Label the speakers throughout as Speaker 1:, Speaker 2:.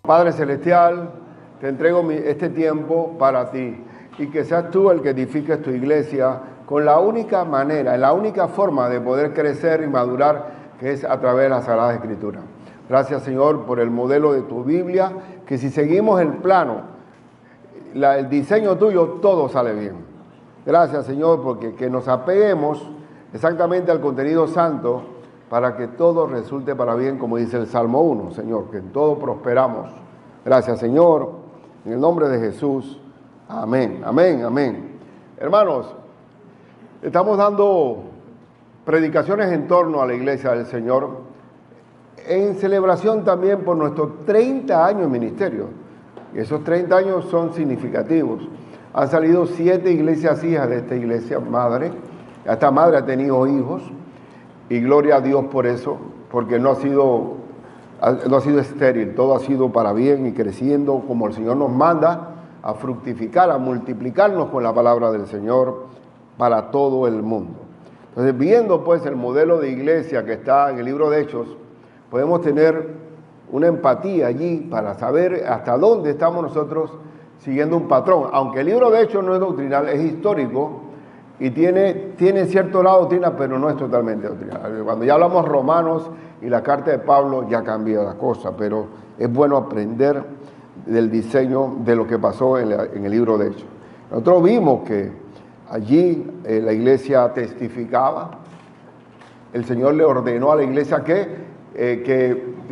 Speaker 1: Padre Celestial, te entrego este tiempo para ti y que seas tú el que edifiques tu iglesia con la única manera, la única forma de poder crecer y madurar, que es a través de la Sagrada Escritura. Gracias, Señor, por el modelo de tu Biblia, que si seguimos el plano, el diseño tuyo, todo sale bien. Gracias, Señor, porque que nos apeguemos exactamente al contenido santo para que todo resulte para bien, como dice el Salmo 1, Señor, que en todo prosperamos. Gracias, Señor, en el nombre de Jesús. Amén, amén, amén. Hermanos, estamos dando predicaciones en torno a la iglesia del Señor, en celebración también por nuestros 30 años de ministerio. Y esos 30 años son significativos. Han salido 7 iglesias hijas de esta iglesia madre. Esta madre ha tenido hijos. Y gloria a Dios por eso, porque no ha sido estéril, todo ha sido para bien y creciendo como el Señor nos manda a fructificar, a multiplicarnos con la palabra del Señor para todo el mundo. Entonces, viendo pues el modelo de iglesia que está en el libro de Hechos, podemos tener una empatía allí para saber hasta dónde estamos nosotros siguiendo un patrón. Aunque el libro de Hechos no es doctrinal, es histórico, y tiene cierto lado doctrina, pero no es totalmente doctrinal. Cuando ya hablamos Romanos y la carta de Pablo, ya cambia la cosa, pero es bueno aprender del diseño de lo que pasó en el libro de Hechos. Nosotros vimos que allí la iglesia testificaba, el Señor le ordenó a la iglesia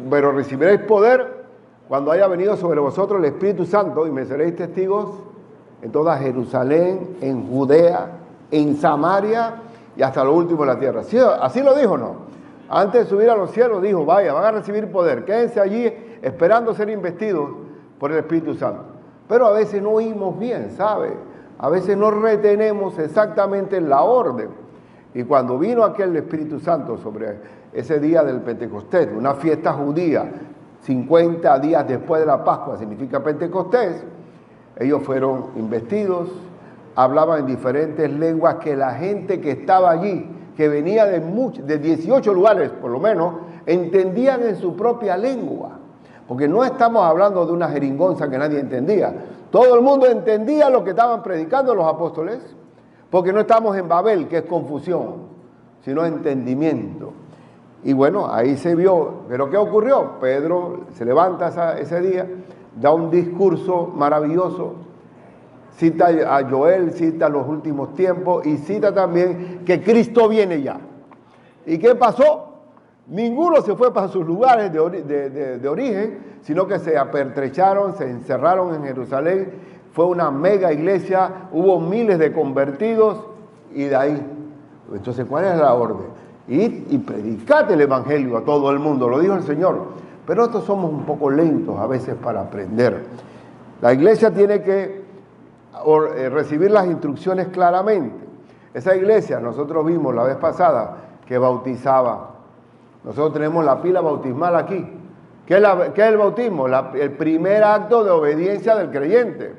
Speaker 1: pero recibiréis poder cuando haya venido sobre vosotros el Espíritu Santo y me seréis testigos en toda Jerusalén, en Judea, en Samaria y hasta lo último de la tierra. ¿Sí? Así lo dijo, ¿no? Antes de subir a los cielos dijo, vaya, van a recibir poder, quédense allí esperando ser investidos por el Espíritu Santo. Pero a veces no oímos bien, ¿sabe? A veces no retenemos exactamente la orden. Y cuando vino aquel Espíritu Santo sobre ese día del Pentecostés, una fiesta judía, 50 días después de la Pascua, significa Pentecostés, ellos fueron investidos, hablaban en diferentes lenguas que la gente que estaba allí, que venía de 18 lugares por lo menos, entendían en su propia lengua. Porque no estamos hablando de una jeringonza que nadie entendía. Todo el mundo entendía lo que estaban predicando los apóstoles, porque no estamos en Babel, que es confusión, sino entendimiento. Y bueno, ahí se vio. ¿Pero qué ocurrió? Pedro se levanta ese día, da un discurso maravilloso, cita a Joel, cita los últimos tiempos y cita también que Cristo viene ya. ¿Y qué pasó? Ninguno se fue para sus lugares de origen, sino que se apertrecharon, se encerraron en Jerusalén. Fue una mega iglesia, hubo miles de convertidos y de ahí. Entonces, ¿cuál es la orden? Id y predicad el evangelio a todo el mundo, lo dijo el Señor. Pero nosotros somos un poco lentos a veces para aprender. La iglesia tiene que recibir las instrucciones claramente. Esa iglesia, nosotros vimos la vez pasada que bautizaba. Nosotros tenemos la pila bautismal aquí. ¿Qué es el bautismo? El primer acto de obediencia del creyente.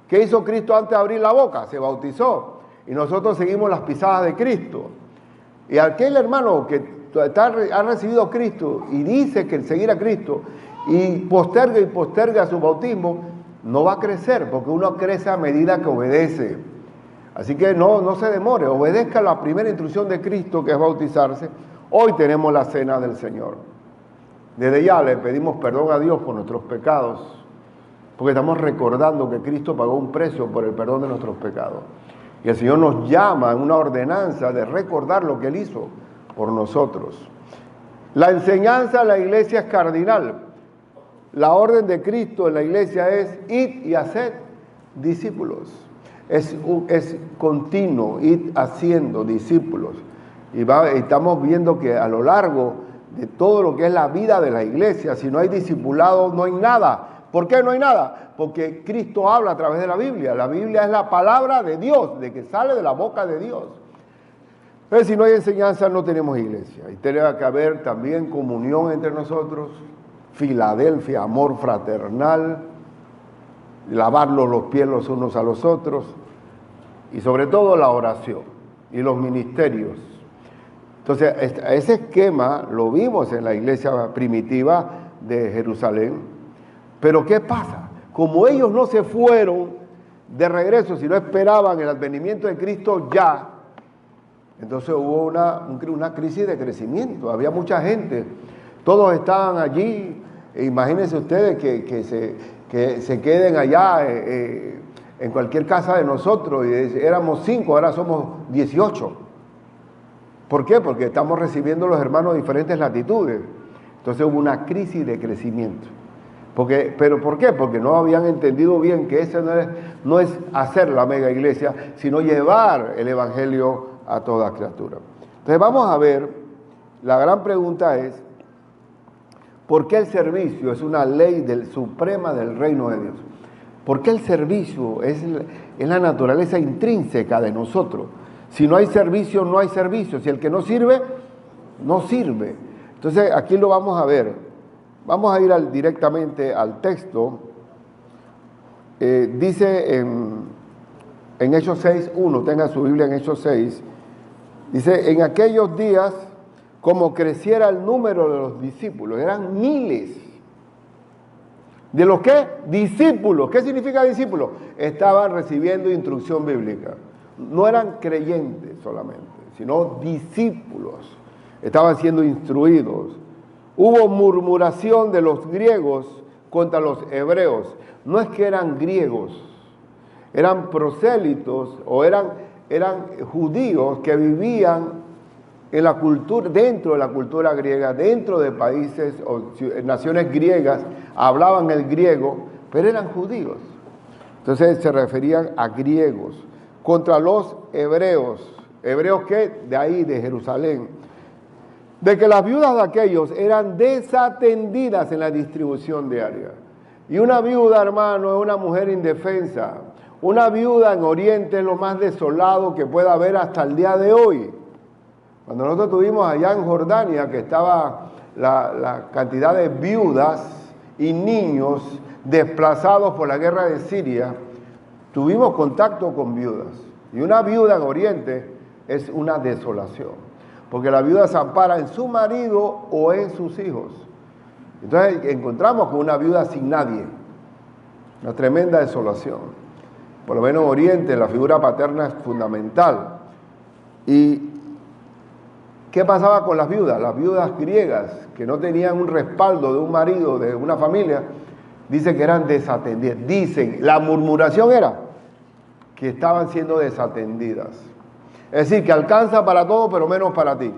Speaker 1: ¿Qué hizo Cristo antes de abrir la boca? Se bautizó. Y nosotros seguimos las pisadas de Cristo. Y aquel hermano que ha recibido a Cristo y dice que seguir a Cristo y posterga su bautismo, no va a crecer, porque uno crece a medida que obedece. Así que no se demore, obedezca la primera instrucción de Cristo, que es bautizarse. Hoy tenemos la cena del Señor. Desde ya le pedimos perdón a Dios por nuestros pecados, porque estamos recordando que Cristo pagó un precio por el perdón de nuestros pecados. Y el Señor nos llama en una ordenanza de recordar lo que Él hizo por nosotros. La enseñanza de la iglesia es cardinal. La orden de Cristo en la iglesia es id y haced discípulos. Es continuo, id haciendo discípulos. Y estamos viendo que a lo largo de todo lo que es la vida de la iglesia, si no hay discipulado, no hay nada. ¿Por qué no hay nada? Porque Cristo habla a través de la Biblia. La Biblia es la palabra de Dios, de que sale de la boca de Dios. Entonces, si no hay enseñanza, no tenemos iglesia. Y tiene que haber también comunión entre nosotros, Filadelfia, amor fraternal, lavarnos los pies los unos a los otros, y sobre todo la oración y los ministerios. Entonces, ese esquema lo vimos en la iglesia primitiva de Jerusalén. Pero ¿qué pasa? Como ellos no se fueron de regreso, sino esperaban el advenimiento de Cristo ya, entonces hubo una crisis de crecimiento. Había mucha gente, todos estaban allí. Imagínense ustedes que se queden allá en cualquier casa de nosotros, y éramos 5, ahora somos 18. ¿Por qué? Porque estamos recibiendo los hermanos de diferentes latitudes. Entonces hubo una crisis de crecimiento. ¿Pero por qué? Porque no habían entendido bien que eso no es hacer la mega iglesia, sino llevar el evangelio a toda criatura. Entonces vamos a ver, la gran pregunta es, ¿por qué el servicio es una ley suprema del reino de Dios? ¿Por qué el servicio es la naturaleza intrínseca de nosotros? Si no hay servicio, no hay servicio. Si el que no sirve, no sirve. Entonces aquí lo vamos a ver. Vamos a ir directamente al texto. Dice en Hechos 6:1, tenga su Biblia en Hechos 6, dice, en aquellos días, como creciera el número de los discípulos, eran miles. ¿De los qué? Discípulos. ¿Qué significa discípulos? Estaban recibiendo instrucción bíblica. No eran creyentes solamente, sino discípulos. Estaban siendo instruidos. Hubo murmuración de los griegos contra los hebreos. No es que eran griegos, eran prosélitos o eran judíos que vivían en la cultura, dentro de la cultura griega, dentro de países o naciones griegas, hablaban el griego, pero eran judíos. Entonces se referían a griegos contra los hebreos. ¿Hebreos qué? De ahí, de Jerusalén. De que las viudas de aquellos eran desatendidas en la distribución diaria. Y una viuda, hermano, es una mujer indefensa. Una viuda en Oriente es lo más desolado que pueda haber hasta el día de hoy. Cuando nosotros estuvimos allá en Jordania, que estaba la cantidad de viudas y niños desplazados por la guerra de Siria, tuvimos contacto con viudas. Y una viuda en Oriente es una desolación, porque la viuda se ampara en su marido o en sus hijos. Entonces encontramos con una viuda sin nadie, una tremenda desolación. Por lo menos en Oriente la figura paterna es fundamental. ¿Y qué pasaba con las viudas? Las viudas griegas, que no tenían un respaldo de un marido, de una familia, dicen que eran desatendidas. Dicen, la murmuración era que estaban siendo desatendidas. Es decir, que alcanza para todo, pero menos para ti.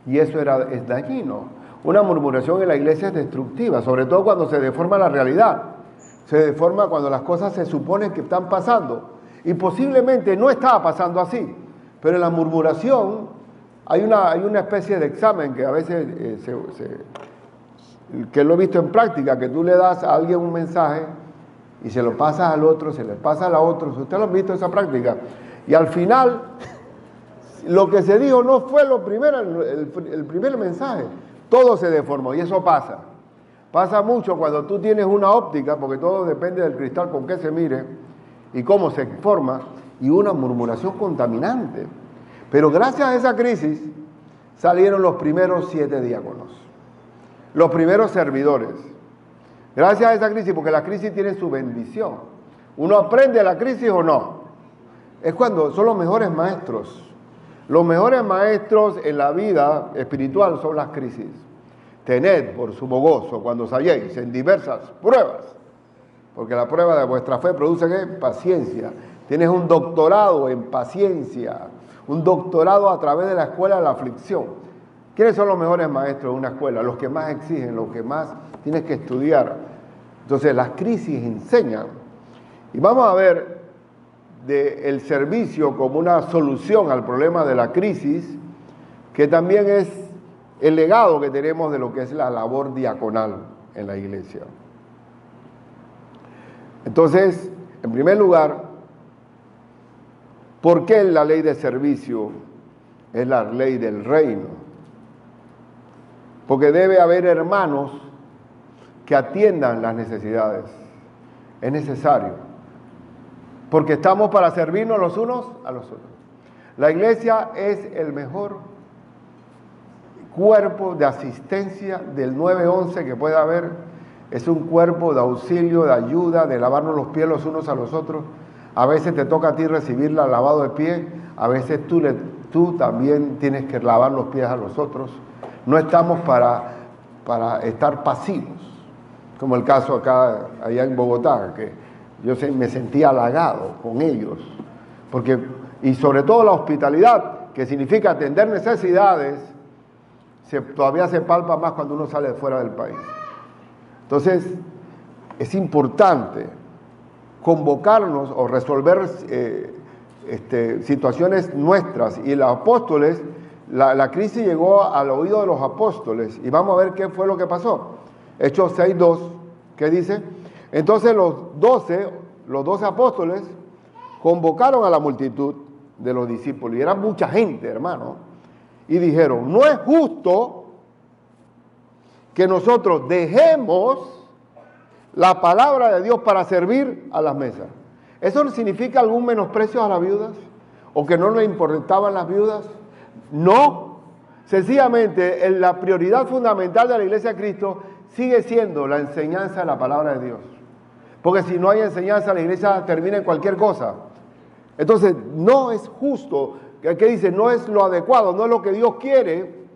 Speaker 1: Y eso es dañino. Una murmuración en la iglesia es destructiva, sobre todo cuando se deforma la realidad. Se deforma cuando las cosas se suponen que están pasando. Y posiblemente no estaba pasando así. Pero en la murmuración hay una especie de examen que a veces, que lo he visto en práctica, que tú le das a alguien un mensaje y se lo pasas al otro, se le pasa al otro. Ustedes lo han visto esa práctica. Y al final, lo que se dijo no fue el primer mensaje. Todo se deformó y eso pasa. Pasa mucho cuando tú tienes una óptica, porque todo depende del cristal con que se mire y cómo se forma, y una murmuración contaminante. Pero gracias a esa crisis salieron los primeros 7 diáconos, los primeros servidores. Gracias a esa crisis, porque la crisis tiene su bendición. ¿Uno aprende de la crisis o no? Es cuando son los mejores maestros. Los mejores maestros en la vida espiritual son las crisis. Tened por sumo gozo cuando os halléis en diversas pruebas, porque la prueba de vuestra fe produce ¿qué? Paciencia. Tienes un doctorado en paciencia, un doctorado a través de la escuela de la aflicción. ¿Quiénes son los mejores maestros de una escuela? Los que más exigen, los que más tienes que estudiar. Entonces las crisis enseñan. Y vamos a ver el servicio como una solución al problema de la crisis, que también es el legado que tenemos de lo que es la labor diaconal en la iglesia. Entonces, en primer lugar, ¿por qué la ley de servicio es la ley del reino? Porque debe haber hermanos que atiendan las necesidades. Es necesario. Porque estamos para servirnos los unos a los otros. La iglesia es el mejor cuerpo de asistencia del 911 que pueda haber Es un cuerpo de auxilio, de ayuda, de lavarnos los pies los unos a los otros. A veces te toca a ti recibir el lavado de pies, a veces tú también tienes que lavar los pies a los otros. No estamos para estar pasivos, como el caso allá en Bogotá, que yo me sentía halagado con ellos, y sobre todo la hospitalidad, que significa atender necesidades, todavía se palpa más cuando uno sale de fuera del país. Entonces, es importante convocarnos o resolver situaciones nuestras. Y los apóstoles, la crisis llegó al oído de los apóstoles. Y vamos a ver qué fue lo que pasó. Hechos 6:2, ¿qué dice? Entonces los 12 apóstoles convocaron a la multitud de los discípulos. Y era mucha gente, hermano. Y dijeron, no es justo que nosotros dejemos la palabra de Dios para servir a las mesas. ¿Eso significa algún menosprecio a las viudas? ¿O que no les importaban las viudas? No. Sencillamente, la prioridad fundamental de la Iglesia de Cristo sigue siendo la enseñanza de la palabra de Dios. Porque si no hay enseñanza, la Iglesia termina en cualquier cosa. Entonces, no es justo, ¿qué dice? No es lo adecuado, no es lo que Dios quiere,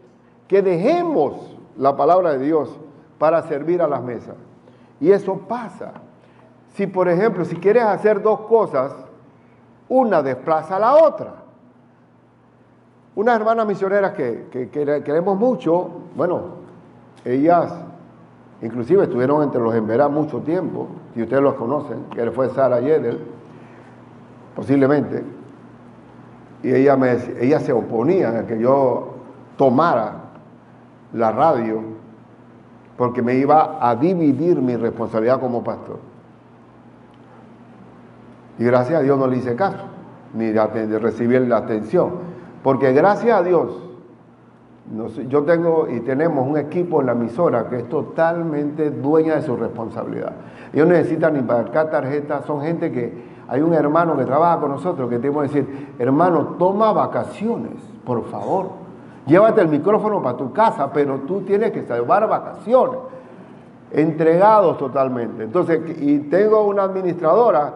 Speaker 1: que dejemos la palabra de Dios para servir a las mesas. Y eso pasa. Si, por ejemplo, si quieres hacer dos cosas, una desplaza a la otra. Unas hermanas misioneras que queremos mucho, bueno, ellas inclusive estuvieron entre los Emberá mucho tiempo, y ustedes los conocen, que fue Sara Yedel, posiblemente, y ellas se oponían a que yo tomara la radio, porque me iba a dividir mi responsabilidad como pastor. Y gracias a Dios no le hice caso, ni de recibir la atención, porque gracias a Dios, yo tenemos un equipo en la emisora que es totalmente dueña de su responsabilidad. Ellos no necesitan ni marcar tarjetas, son gente hay un hermano que trabaja con nosotros que tenemos que decir, hermano, toma vacaciones, por favor. Llévate el micrófono para tu casa, pero tú tienes que salvar vacaciones, entregados totalmente. Entonces, y tengo una administradora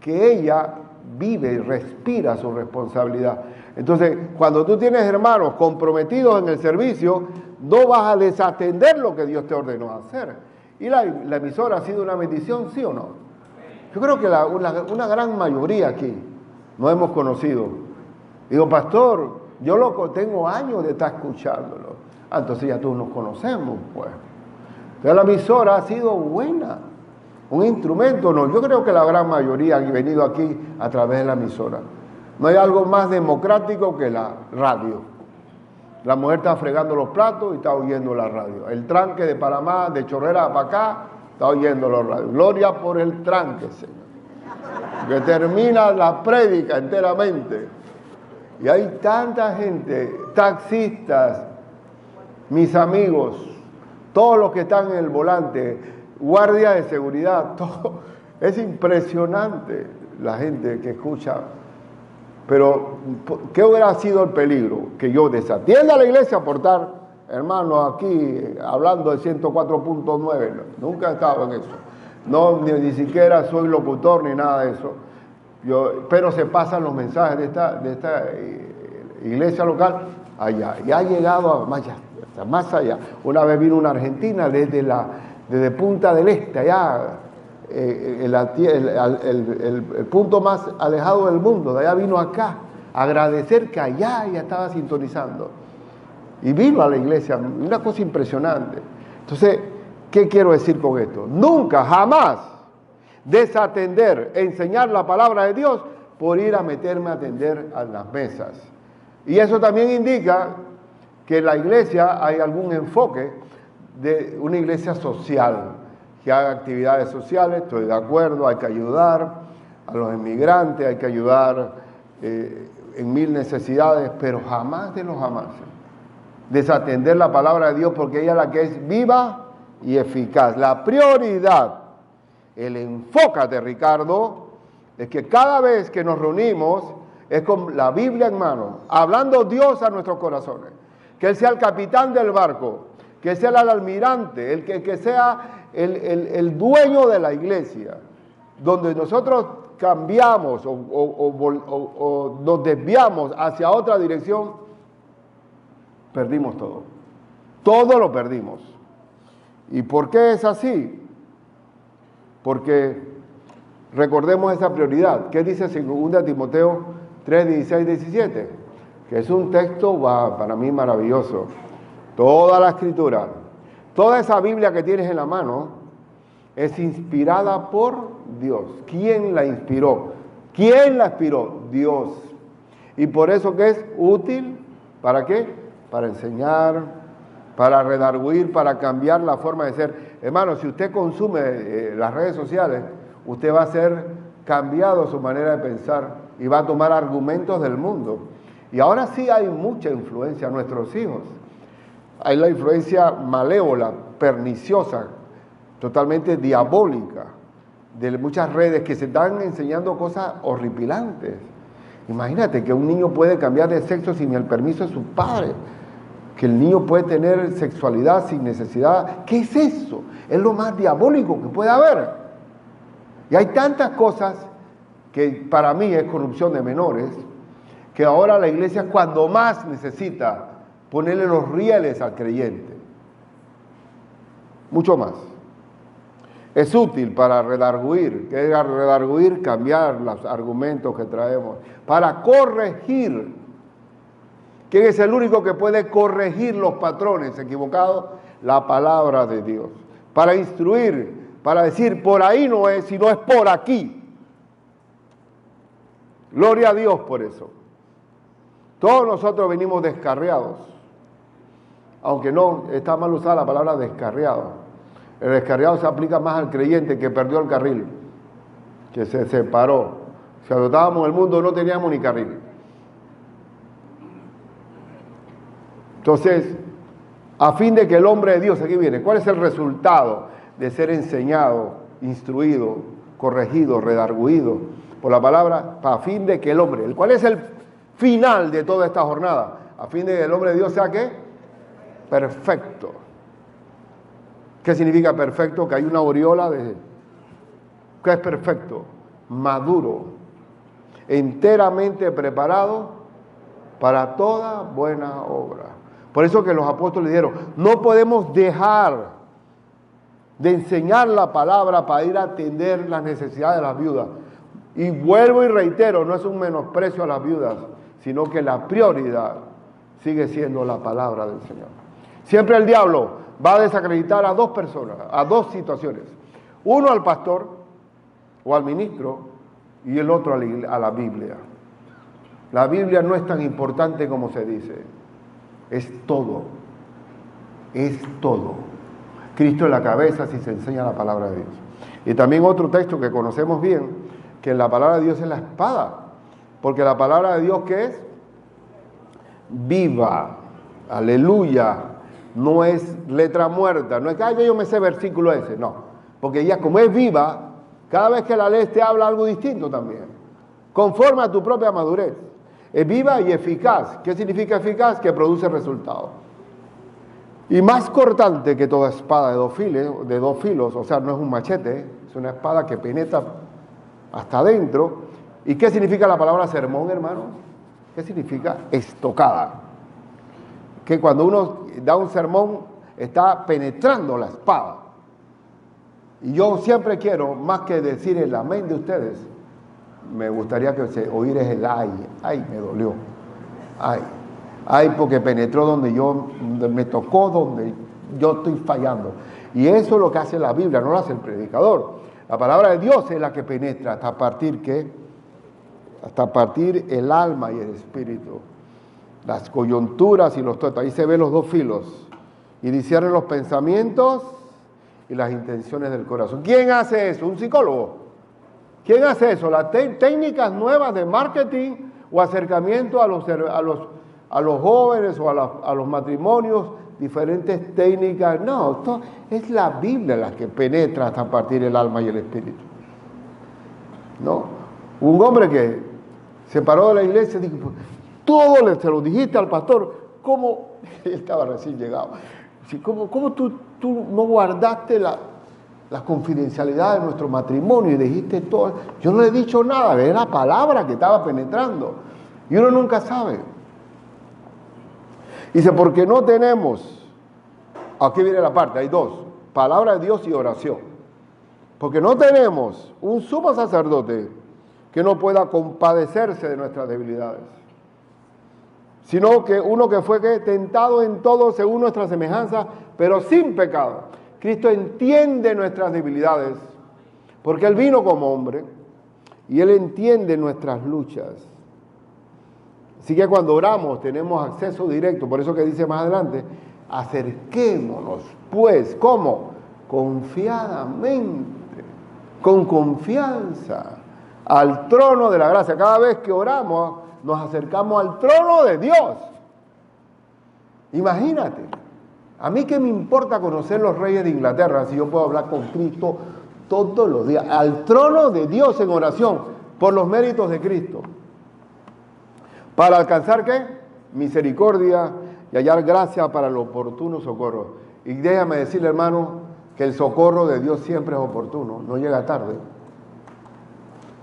Speaker 1: que ella vive y respira su responsabilidad. Entonces, cuando tú tienes hermanos comprometidos en el servicio, no vas a desatender lo que Dios te ordenó hacer. Y la emisora ha sido una bendición, ¿sí o no? Yo creo que una gran mayoría aquí nos hemos conocido. Digo, pastor, yo tengo años de estar escuchándolo. Entonces ya todos nos conocemos, pues. Entonces la emisora ha sido buena, un instrumento, no. Yo creo que la gran mayoría han venido aquí a través de la emisora. No hay algo más democrático que la radio. La mujer está fregando los platos y está oyendo la radio. El tranque de Panamá, de Chorrera para acá, está oyendo la radio. Gloria por el tranque, Señor. Que termina la prédica enteramente. Y hay tanta gente, taxistas, mis amigos, todos los que están en el volante, guardias de seguridad, todo. Es impresionante la gente que escucha. Pero, ¿qué hubiera sido el peligro? Que yo desatienda a la iglesia por estar, hermano, aquí hablando de 104.9. Nunca he estado en eso. No, ni siquiera soy locutor ni nada de eso. Pero se pasan los mensajes de esta iglesia local allá. Y ha llegado más allá. Una vez vino una argentina desde Punta del Este, allá, el punto más alejado del mundo. De allá vino acá a agradecer que allá ella estaba sintonizando. Y vino a la iglesia, una cosa impresionante. Entonces, ¿qué quiero decir con esto? Nunca, jamás desatender, enseñar la palabra de Dios por ir a meterme a atender a las mesas. Y eso también indica que en la iglesia hay algún enfoque de una iglesia social, que haga actividades sociales, estoy de acuerdo, hay que ayudar a los inmigrantes, hay que ayudar en mil necesidades, pero jamás de los jamás desatender la palabra de Dios, porque ella es la que es viva y eficaz. La prioridad, el enfócate, Ricardo, es que cada vez que nos reunimos es con la Biblia en mano, hablando Dios a nuestros corazones. Que Él sea el capitán del barco, que sea el almirante, que sea el dueño de la iglesia, donde nosotros cambiamos o nos desviamos hacia otra dirección, perdimos todo. Todo lo perdimos. ¿Y por qué es así? Porque recordemos esa prioridad. ¿Qué dice 2 Timoteo 3, 16, 17? Que es un texto para mí maravilloso. Toda la escritura, toda esa Biblia que tienes en la mano, es inspirada por Dios. ¿Quién la inspiró? ¿Quién la inspiró? Dios. Y por eso que es útil, ¿para qué? Para enseñar, para redarguir, para cambiar la forma de ser. Hermano, si usted consume las redes sociales, usted va a ser cambiado su manera de pensar y va a tomar argumentos del mundo. Y ahora sí hay mucha influencia a nuestros hijos. Hay la influencia malévola, perniciosa, totalmente diabólica, de muchas redes que se están enseñando cosas horripilantes. Imagínate que un niño puede cambiar de sexo sin el permiso de su padre, que el niño puede tener sexualidad sin necesidad. ¿Qué es eso? Es lo más diabólico que puede haber. Y hay tantas cosas que para mí es corrupción de menores, que ahora la iglesia cuando más necesita ponerle los rieles al creyente. Mucho más. Es útil para redarguir. ¿Qué es redarguir? Cambiar los argumentos que traemos. Para corregir. ¿Quién es el único que puede corregir los patrones equivocados? La palabra de Dios. Para instruir, para decir, por ahí no es, sino es por aquí. Gloria a Dios por eso. Todos nosotros venimos descarriados. Aunque no, está mal usada la palabra descarriado. El descarriado se aplica más al creyente que perdió el carril, que se separó. Si adoptábamos el mundo no teníamos ni carril. Entonces, a fin de que el hombre de Dios, aquí viene, ¿cuál es el resultado de ser enseñado, instruido, corregido, redarguido por la palabra? A fin de que el hombre, ¿cuál es el final de toda esta jornada? A fin de que el hombre de Dios sea ¿qué? Perfecto. ¿Qué significa perfecto? Que hay una aureola de... ¿Qué es perfecto? Maduro, enteramente preparado para toda buena obra. Por eso que los apóstoles dijeron, no podemos dejar de enseñar la palabra para ir a atender las necesidades de las viudas. Y vuelvo y reitero, no es un menosprecio a las viudas, sino que la prioridad sigue siendo la palabra del Señor. Siempre el diablo va a desacreditar a dos personas, a dos situaciones. Uno al pastor o al ministro y el otro a la Biblia. La Biblia no es tan importante como se dice. Es todo. Es todo. Cristo es la cabeza si se enseña la palabra de Dios. Y también otro texto que conocemos bien, que la palabra de Dios es la espada. Porque la palabra de Dios, ¿qué es? Viva. Aleluya. No es letra muerta, no es que yo me sé versículo ese, no. Porque ella como es viva, cada vez que la lees te habla algo distinto también. Conforme a tu propia madurez. Es viva y eficaz. ¿Qué significa eficaz? Que produce resultados. Y más cortante que toda espada de dos filos, o sea, no es un machete, es una espada que penetra hasta adentro. ¿Y qué significa la palabra sermón, hermanos? ¿Qué significa? Estocada. Que cuando uno da un sermón, está penetrando la espada. Y yo siempre quiero, más que decir el amén de ustedes, me gustaría que se oír es el ay, me dolió, ay, porque penetró donde me tocó, donde yo estoy fallando. Y eso es lo que hace la Biblia, no lo hace el predicador. La palabra de Dios es la que penetra hasta partir, ¿qué? Hasta partir el alma y el espíritu. Las coyunturas y los tuétanos, ahí se ven los dos filos, y disciernen los pensamientos y las intenciones del corazón. ¿Quién hace eso? ¿Un psicólogo? ¿Quién hace eso? ¿Las técnicas nuevas de marketing o acercamiento a los jóvenes o a los matrimonios? Diferentes técnicas. No, esto es la Biblia la que penetra hasta partir el alma y el espíritu. ¿No? Un hombre que se paró de la iglesia y dijo, todo se lo dijiste al pastor, ¿cómo? Él estaba recién llegado. ¿Cómo tú no guardaste la confidencialidad de nuestro matrimonio y dijiste todo. Yo no le he dicho nada, es la palabra que estaba penetrando. Y uno nunca sabe. Dice, porque no tenemos, aquí viene la parte, hay dos, palabra de Dios y oración. Porque no tenemos un sumo sacerdote que no pueda compadecerse de nuestras debilidades, sino que uno que fue tentado en todo según nuestra semejanza, pero sin pecado. Cristo entiende nuestras debilidades, porque Él vino como hombre, y Él entiende nuestras luchas. Así que cuando oramos tenemos acceso directo, por eso que dice más adelante, acerquémonos, pues, ¿cómo? Confiadamente, con confianza, al trono de la gracia. Cada vez que oramos, nos acercamos al trono de Dios. Imagínate, a mí qué me importa conocer los reyes de Inglaterra si yo puedo hablar con Cristo todos los días, al trono de Dios en oración, por los méritos de Cristo. ¿Para alcanzar qué? Misericordia y hallar gracia para el oportuno socorro. Y déjame decirle, hermano, que el socorro de Dios siempre es oportuno, no llega tarde.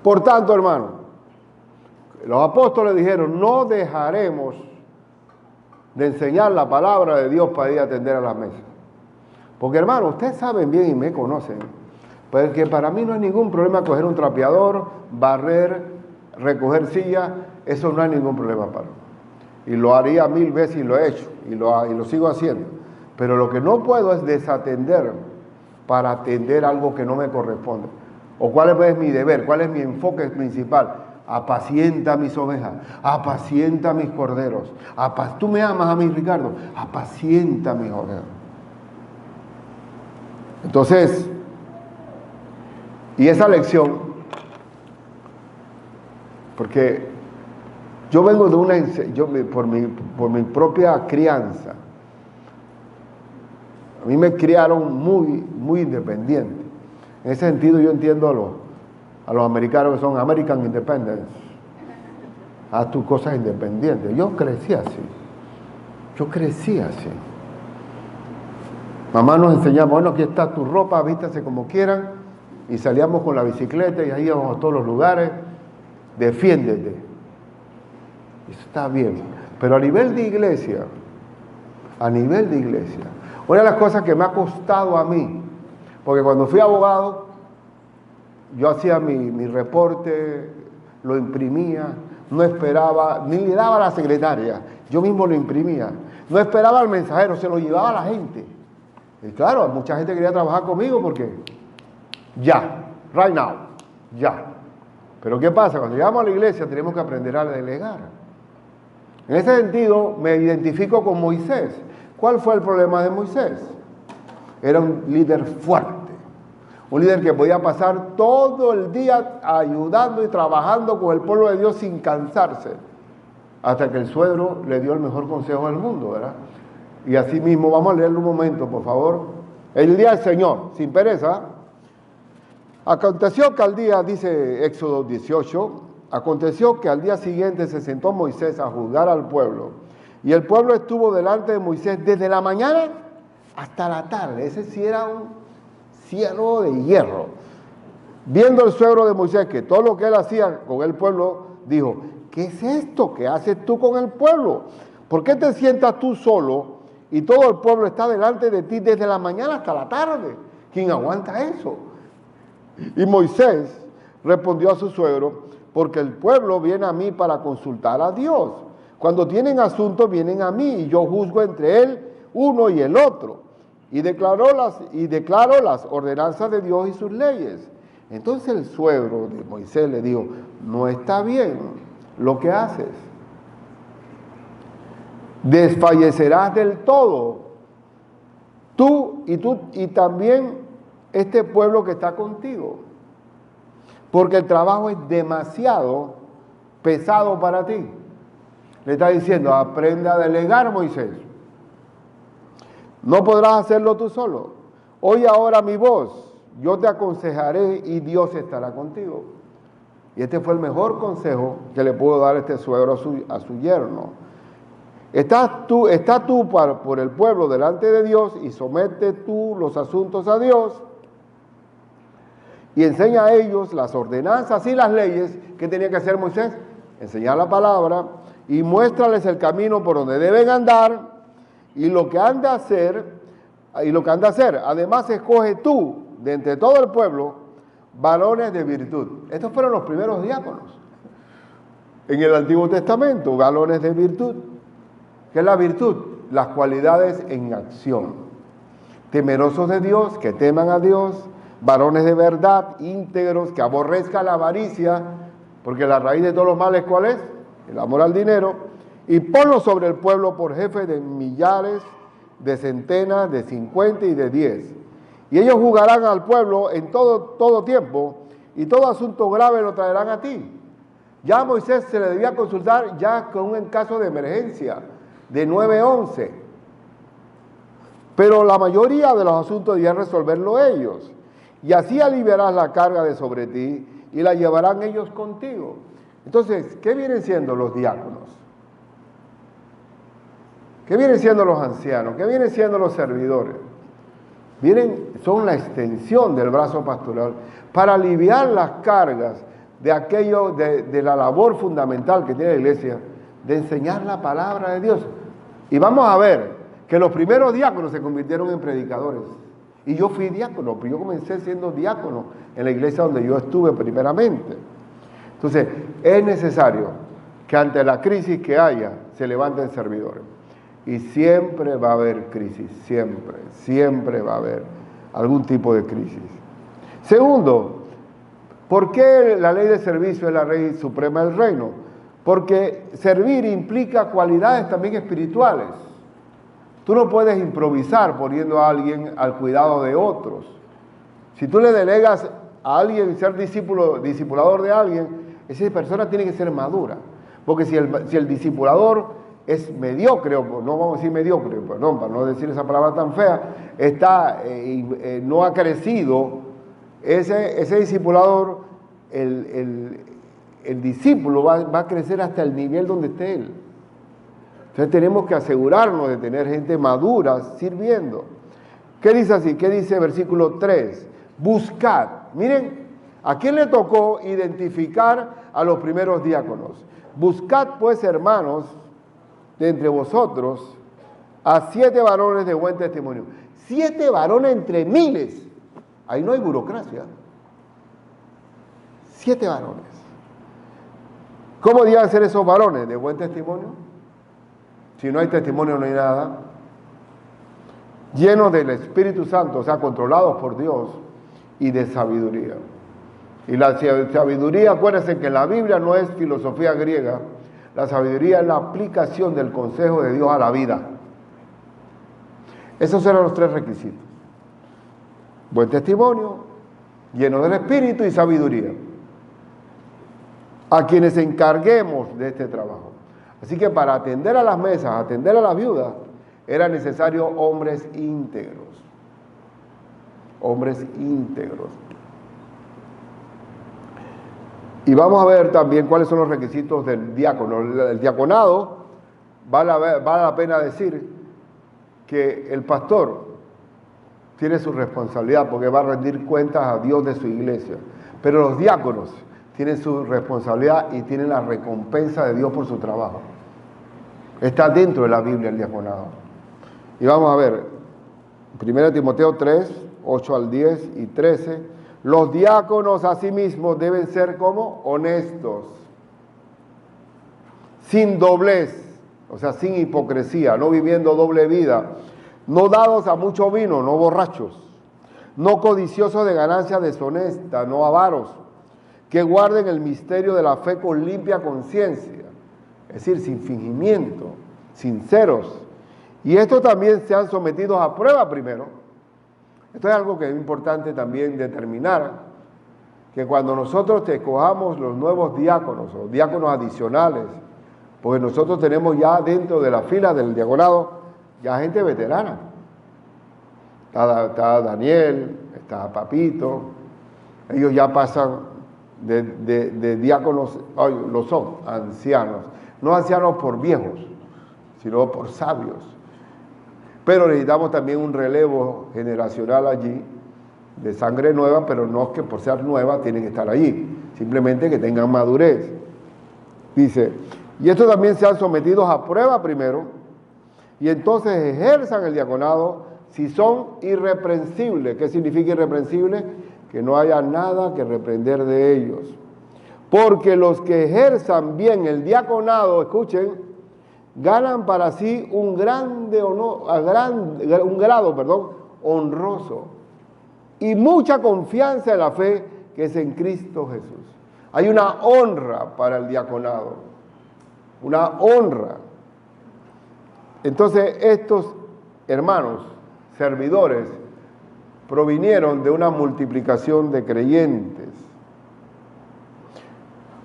Speaker 1: Por tanto, hermano, los apóstoles dijeron, no dejaremos de enseñar la palabra de Dios para ir a atender a las mesas. Porque, hermano, ustedes saben bien y me conocen, porque para mí no hay ningún problema coger un trapeador, barrer, recoger sillas, eso no hay ningún problema para mí. Y lo haría 1000 veces y lo he hecho, y lo sigo haciendo. Pero lo que no puedo es desatender para atender algo que no me corresponde. ¿O cuál es mi deber? ¿Cuál es mi enfoque principal? Apacienta mis ovejas, apacienta mis corderos. Tú me amas a mí, Ricardo, apacienta mis ovejas. Entonces, y esa lección, porque yo vengo de por mi propia crianza, a mí me criaron muy independiente. En ese sentido yo entiendo a los americanos que son American Independence. Haz tus cosas independientes. Yo crecí así. Mamá nos enseñaba, bueno, aquí está tu ropa, vístase como quieran, y salíamos con la bicicleta y ahí íbamos a todos los lugares, defiéndete. Eso está bien. Pero a nivel de iglesia, una de las cosas que me ha costado a mí, porque cuando fui abogado, yo hacía mi reporte, lo imprimía, no esperaba, ni le daba a la secretaria, yo mismo lo imprimía, no esperaba al mensajero, se lo llevaba a la gente. Y claro, mucha gente quería trabajar conmigo porque ya, right now, ya. Pero ¿qué pasa? Cuando llegamos a la iglesia tenemos que aprender a delegar. En ese sentido, me identifico con Moisés. ¿Cuál fue el problema de Moisés? Era un líder fuerte. Un líder que podía pasar todo el día ayudando y trabajando con el pueblo de Dios sin cansarse. Hasta que el suegro le dio el mejor consejo del mundo, ¿verdad? Y así mismo, vamos a leerlo un momento, por favor. El día del Señor, sin pereza. Aconteció que al día, dice Éxodo 18, aconteció que al día siguiente se sentó Moisés a juzgar al pueblo. Y el pueblo estuvo delante de Moisés desde la mañana hasta la tarde. Ese sí era un cielo de hierro. Viendo el suegro de Moisés que todo lo que él hacía con el pueblo, dijo, ¿qué es esto que haces tú con el pueblo? ¿Por qué te sientas tú solo y todo el pueblo está delante de ti desde la mañana hasta la tarde? ¿Quién aguanta eso? Y Moisés respondió a su suegro, porque el pueblo viene a mí para consultar a Dios. Cuando tienen asuntos vienen a mí y yo juzgo entre él uno y el otro. Y declaro las ordenanzas de Dios y sus leyes. Entonces el suegro de Moisés le dijo, no está bien lo que haces. Desfallecerás del todo, tú y también este pueblo que está contigo, porque el trabajo es demasiado pesado para ti. Le está diciendo, aprende a delegar, Moisés. No podrás hacerlo tú solo. Oye ahora mi voz, yo te aconsejaré y Dios estará contigo. Y este fue el mejor consejo que le pudo dar este suegro a su yerno. Está tú por el pueblo delante de Dios y somete tú los asuntos a Dios. y enseña a ellos las ordenanzas y las leyes que tenía que hacer Moisés, enseñar la palabra y muéstrales el camino por donde deben andar y lo que han de hacer, Además, escoge tú, de entre todo el pueblo, varones de virtud. Estos fueron los primeros diáconos en el Antiguo Testamento, varones de virtud. ¿Qué es la virtud? Las cualidades en acción. Temerosos de Dios, que teman a Dios, varones de verdad, íntegros, que aborrezcan la avaricia, porque la raíz de todos los males, ¿cuál es? El amor al dinero. Y ponlos sobre el pueblo por jefe de millares, de centenas, de 50 y de 10. Y ellos juzgarán al pueblo en todo tiempo, y todo asunto grave lo traerán a ti. Ya a Moisés se le debía consultar ya con un caso de emergencia, de 9-11. Pero la mayoría de los asuntos debían resolverlo ellos. Y así aliviarás la carga de sobre ti, y la llevarán ellos contigo. Entonces, ¿qué vienen siendo los diáconos? ¿Qué vienen siendo los ancianos? ¿Qué vienen siendo los servidores? Son la extensión del brazo pastoral para aliviar las cargas de aquello, de la labor fundamental que tiene la iglesia, de enseñar la palabra de Dios. Y vamos a ver que los primeros diáconos se convirtieron en predicadores. Y yo fui diácono, pero yo comencé siendo diácono en la iglesia donde yo estuve primeramente. Entonces, es necesario que ante la crisis que haya, se levanten servidores. Y siempre va a haber crisis, siempre va a haber algún tipo de crisis. Segundo, ¿por qué la ley de servicio es la ley suprema del reino? Porque servir implica cualidades también espirituales. Tú no puedes improvisar poniendo a alguien al cuidado de otros. Si tú le delegas a alguien ser discipulador de alguien, esa persona tiene que ser madura. Porque si el discipulador es mediocre, no vamos a decir mediocre, perdón, para no decir esa palabra tan fea, no ha crecido, ese discipulador, el discípulo va a crecer hasta el nivel donde esté él. Entonces tenemos que asegurarnos de tener gente madura sirviendo. ¿Qué dice así? ¿Qué dice versículo 3? Buscad. Miren, ¿a quién le tocó identificar a los primeros diáconos? Buscad pues, hermanos, de entre vosotros, a 7 varones de buen testimonio. 7 varones entre miles. Ahí no hay burocracia. 7 varones. ¿Cómo deben ser esos varones? ¿De buen testimonio? Si no hay testimonio, no hay nada. Llenos del Espíritu Santo, o sea, controlados por Dios, y de sabiduría. Y la sabiduría, acuérdense que la Biblia no es filosofía griega. La sabiduría es la aplicación del consejo de Dios a la vida. Esos eran los 3 requisitos. Buen testimonio, lleno del Espíritu y sabiduría. A quienes encarguemos de este trabajo. Así que para atender a las mesas, atender a las viudas, era necesario hombres íntegros. Hombres íntegros. Y vamos a ver también cuáles son los requisitos del diácono. El diaconado, vale la pena decir que el pastor tiene su responsabilidad porque va a rendir cuentas a Dios de su iglesia. Pero los diáconos tienen su responsabilidad y tienen la recompensa de Dios por su trabajo. Está dentro de la Biblia el diaconado. Y vamos a ver, 1 Timoteo 3, 8 al 10 y 13. Los diáconos asimismo deben ser como honestos, sin doblez, o sea, sin hipocresía, no viviendo doble vida, no dados a mucho vino, no borrachos, no codiciosos de ganancia deshonesta, no avaros, que guarden el misterio de la fe con limpia conciencia, es decir, sin fingimiento, sinceros, y estos también sean sometidos a prueba primero. Esto es algo que es importante también determinar, que cuando nosotros escojamos los nuevos diáconos o diáconos adicionales, porque nosotros tenemos ya dentro de la fila del diaconado ya gente veterana. Está Daniel, está Papito, ellos ya pasan de diáconos, lo son, ancianos. No ancianos por viejos, sino por sabios. Pero necesitamos también un relevo generacional allí de sangre nueva, pero no es que por ser nueva tienen que estar allí, simplemente que tengan madurez. Dice, y estos también sean sometidos a prueba primero, y entonces ejerzan el diaconado si son irreprensibles. ¿Qué significa irreprensible? Que no haya nada que reprender de ellos. Porque los que ejerzan bien el diaconado, escuchen, ganan para sí un grado honroso y mucha confianza en la fe que es en Cristo Jesús. Hay una honra para el diaconado, una honra. Entonces estos hermanos, servidores, provinieron de una multiplicación de creyentes.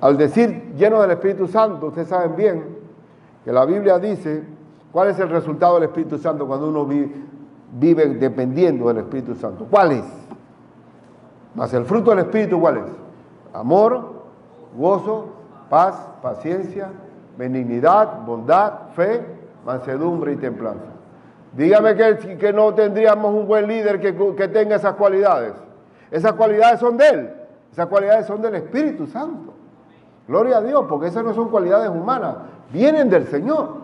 Speaker 1: Al decir lleno del Espíritu Santo, ustedes saben bien que la Biblia dice cuál es el resultado del Espíritu Santo cuando uno vive dependiendo del Espíritu Santo. ¿Cuál es? Mas el fruto del Espíritu, ¿cuál es? Amor, gozo, paz, paciencia, benignidad, bondad, fe, mansedumbre y templanza. Dígame que no tendríamos un buen líder que tenga esas cualidades. Esas cualidades son de Él. Esas cualidades son del Espíritu Santo. Gloria a Dios, porque esas no son cualidades humanas, vienen del Señor.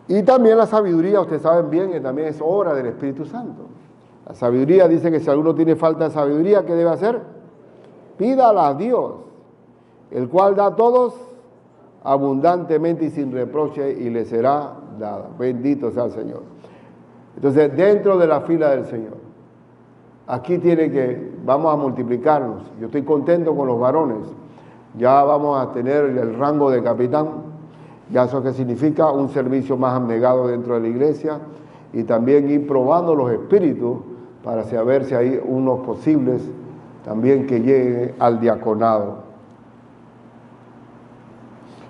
Speaker 1: Y también la sabiduría, ustedes saben bien, que también es obra del Espíritu Santo. La sabiduría dice que si alguno tiene falta de sabiduría, ¿qué debe hacer? Pídala a Dios, el cual da a todos abundantemente y sin reproche, y le será dada. Bendito sea el Señor. Entonces, dentro de la fila del Señor, aquí vamos a multiplicarnos. Yo estoy contento con los varones. Ya vamos a tener el rango de capitán. Ya eso que significa un servicio más abnegado dentro de la iglesia, y también ir probando los espíritus para saber si hay unos posibles también que lleguen al diaconado.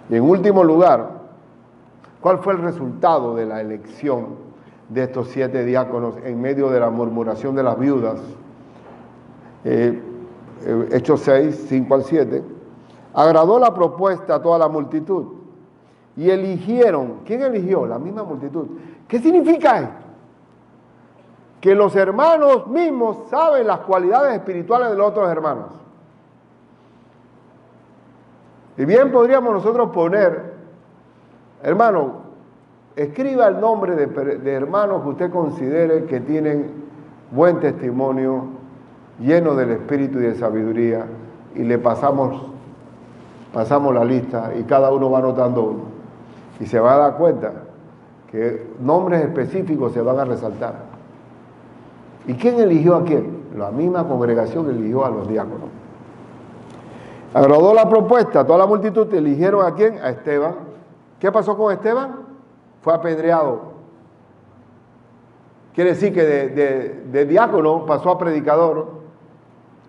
Speaker 1: Y en último lugar, ¿cuál fue el resultado de la elección de estos 7 diáconos en medio de la murmuración de las viudas? Hechos 6, 5 al 7. Agradó la propuesta a toda la multitud y eligieron. ¿Quién eligió? La misma multitud. ¿Qué significa esto? Que los hermanos mismos saben las cualidades espirituales de los otros hermanos. Y bien podríamos nosotros poner, hermano, escriba el nombre de hermanos que usted considere que tienen buen testimonio, lleno del espíritu y de sabiduría, y le pasamos la lista y cada uno va anotando uno. Y se va a dar cuenta que nombres específicos se van a resaltar. ¿Y quién eligió a quién? La misma congregación eligió a los diáconos. Agradó la propuesta, toda la multitud eligieron a quién? A Esteban. ¿Qué pasó con Esteban? Fue apedreado. Quiere decir que de diácono pasó a predicador.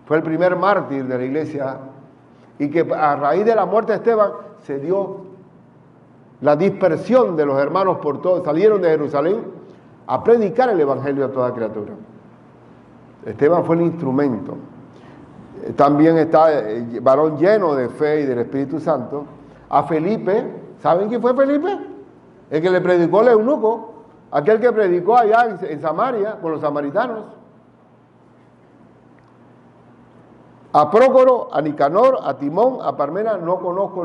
Speaker 1: Fue el primer mártir de la iglesia. Y que a raíz de la muerte de Esteban se dio la dispersión de los hermanos por todo. Salieron de Jerusalén a predicar el evangelio a toda criatura. Esteban fue el instrumento. También está varón lleno de fe y del Espíritu Santo. A Felipe, ¿saben quién fue Felipe? El que le predicó al eunuco, aquel que predicó allá en Samaria con los samaritanos. A Prócoro, a Nicanor, a Timón, a Parmena, no conozco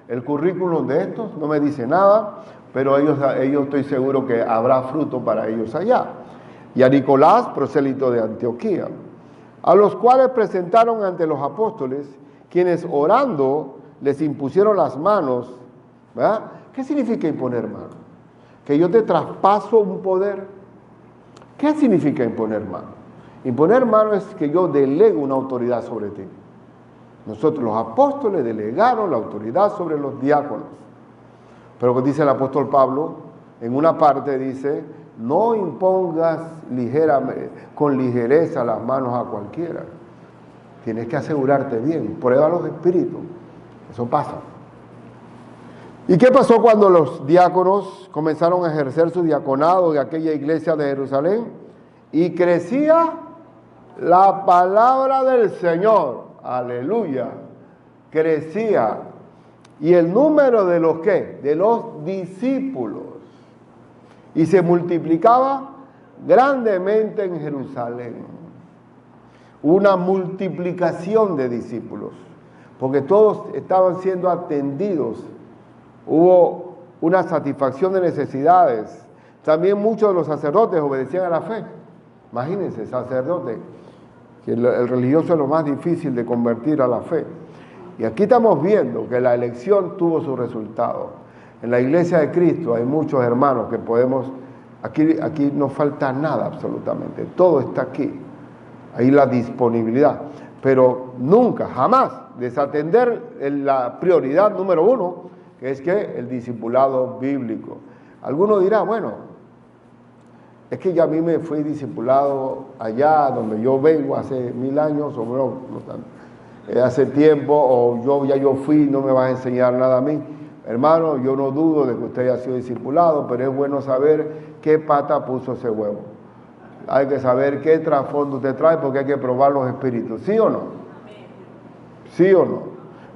Speaker 1: el currículum de estos, no me dice nada, pero ellos estoy seguro que habrá fruto para ellos allá. Y a Nicolás, prosélito de Antioquía, a los cuales presentaron ante los apóstoles, quienes orando les impusieron las manos. ¿Verdad? ¿Qué significa imponer mano? Que yo te traspaso un poder. ¿Qué significa imponer mano? Imponer mano es que yo delego una autoridad sobre ti. Nosotros los apóstoles delegaron la autoridad sobre los diáconos. Pero como dice el apóstol Pablo, en una parte dice, no impongas con ligereza las manos a cualquiera. Tienes que asegurarte bien, prueba los espíritus. Eso pasa. ¿Y qué pasó cuando los diáconos comenzaron a ejercer su diaconado en aquella iglesia de Jerusalén? Y crecía la palabra del Señor. Aleluya. Crecía. ¿Y el número de los qué? De los discípulos. Y se multiplicaba grandemente en Jerusalén. Una multiplicación de discípulos, porque todos estaban siendo atendidos. Hubo una satisfacción de necesidades. También muchos de los sacerdotes obedecían a la fe. Imagínense, sacerdote, que el religioso es lo más difícil de convertir a la fe. Y aquí estamos viendo que la elección tuvo su resultado. En la iglesia de Cristo hay muchos hermanos que podemos, aquí no falta nada absolutamente, todo está aquí. Ahí la disponibilidad, pero nunca, jamás desatender la prioridad número uno, que es que el discipulado bíblico. Alguno dirá, bueno, es que ya a mí me fui discipulado allá donde yo vengo hace 1000 años, o no, hace tiempo, o yo fui, no me vas a enseñar nada a mí. Hermano, yo no dudo de que usted haya sido discipulado, pero es bueno saber qué pata puso ese huevo. Hay que saber qué trasfondo usted trae porque hay que probar los espíritus. ¿Sí o no? ¿Sí o no?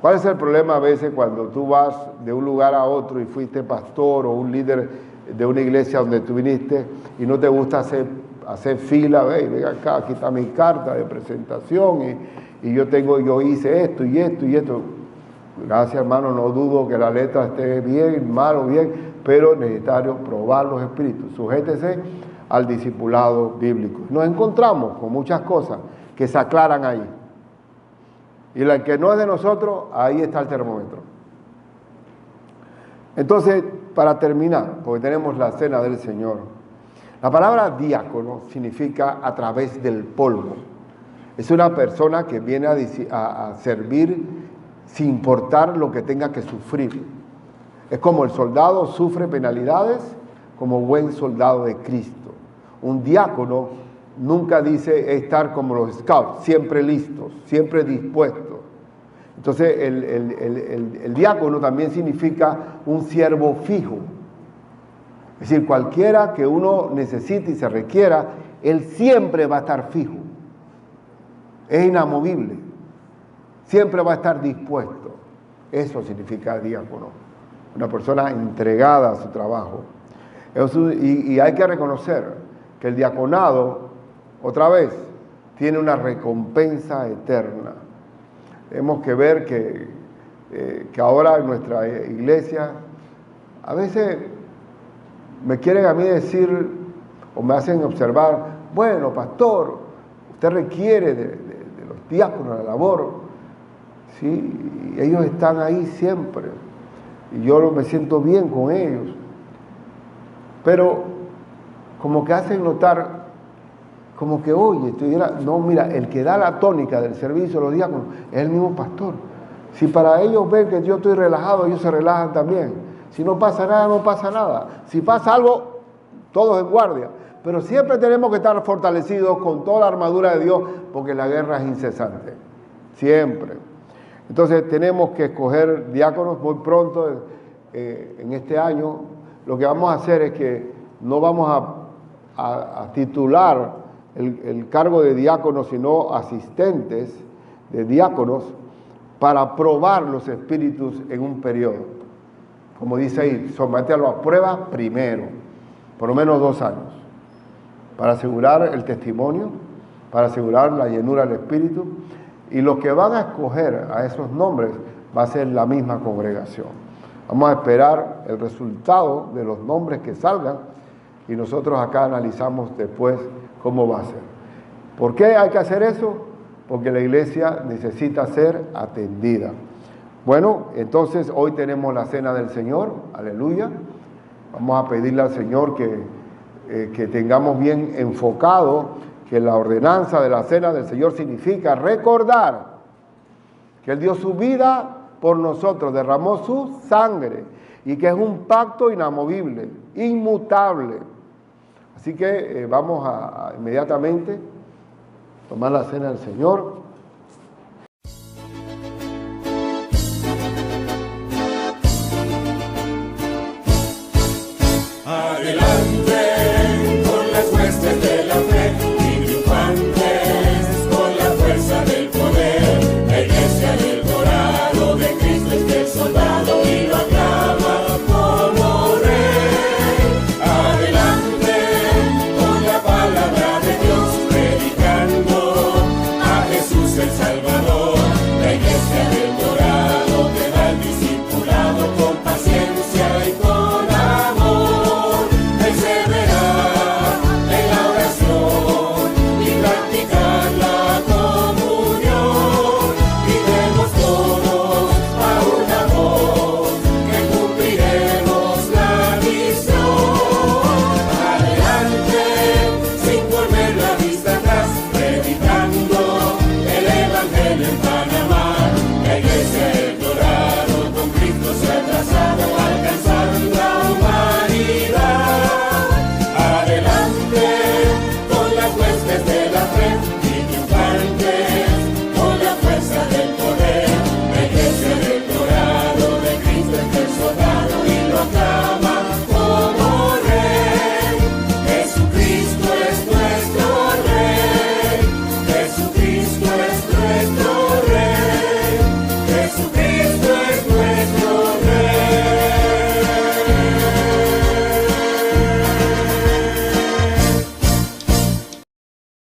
Speaker 1: ¿Cuál es el problema a veces cuando tú vas de un lugar a otro y fuiste pastor o un líder de una iglesia donde tú viniste y no te gusta hacer fila? Ven acá, aquí está mi carta de presentación y yo hice esto y esto y esto. Gracias, hermano, no dudo que la letra esté bien, mal o bien, pero es necesario probar los espíritus. Sujétese al discipulado bíblico. Nos encontramos con muchas cosas que se aclaran ahí. Y la que no es de nosotros, ahí está el termómetro. Entonces, para terminar, porque tenemos la cena del Señor, la palabra diácono significa a través del polvo. Es una persona que viene a servir sin importar lo que tenga que sufrir. Es como el soldado sufre penalidades como buen soldado de Cristo. Un diácono nunca dice estar como los scouts, siempre listos, siempre dispuestos. Entonces el diácono también significa un siervo fijo. Es decir, cualquiera que uno necesite y se requiera, él siempre va a estar fijo. Es inamovible. Siempre va a estar dispuesto. Eso significa diácono. Una persona entregada a su trabajo. Y hay que reconocer que el diaconado, otra vez, tiene una recompensa eterna. Tenemos que ver que ahora en nuestra iglesia, a veces me quieren a mí decir, o me hacen observar, bueno, pastor, usted requiere de los diáconos, la labor, ¿sí? Y ellos están ahí siempre, y yo me siento bien con ellos, pero como que hacen notar, como que, oye, no, mira, el que da la tónica del servicio de los diáconos es el mismo pastor. Si para ellos ven que yo estoy relajado, ellos se relajan también. Si no pasa nada, no pasa nada. Si pasa algo, todos en guardia. Pero siempre tenemos que estar fortalecidos con toda la armadura de Dios, porque la guerra es incesante. Siempre. Entonces tenemos que escoger diáconos muy pronto, en este año. Lo que vamos a hacer es que no vamos a titular el cargo de diáconos, sino asistentes de diáconos para probar los espíritus en un periodo. Como dice ahí, someterlo a prueba primero, por lo menos 2 años, para asegurar el testimonio, para asegurar la llenura del espíritu, y los que van a escoger a esos nombres va a ser la misma congregación. Vamos a esperar el resultado de los nombres que salgan y nosotros acá analizamos después cómo va a ser. ¿Por qué hay que hacer eso? Porque la iglesia necesita ser atendida. Bueno, entonces hoy tenemos la cena del Señor, aleluya. Vamos a pedirle al Señor que tengamos bien enfocado que la ordenanza de la cena del Señor significa recordar que Él dio su vida por nosotros, derramó su sangre y que es un pacto inamovible, inmutable. Así que vamos a inmediatamente tomar la cena del Señor.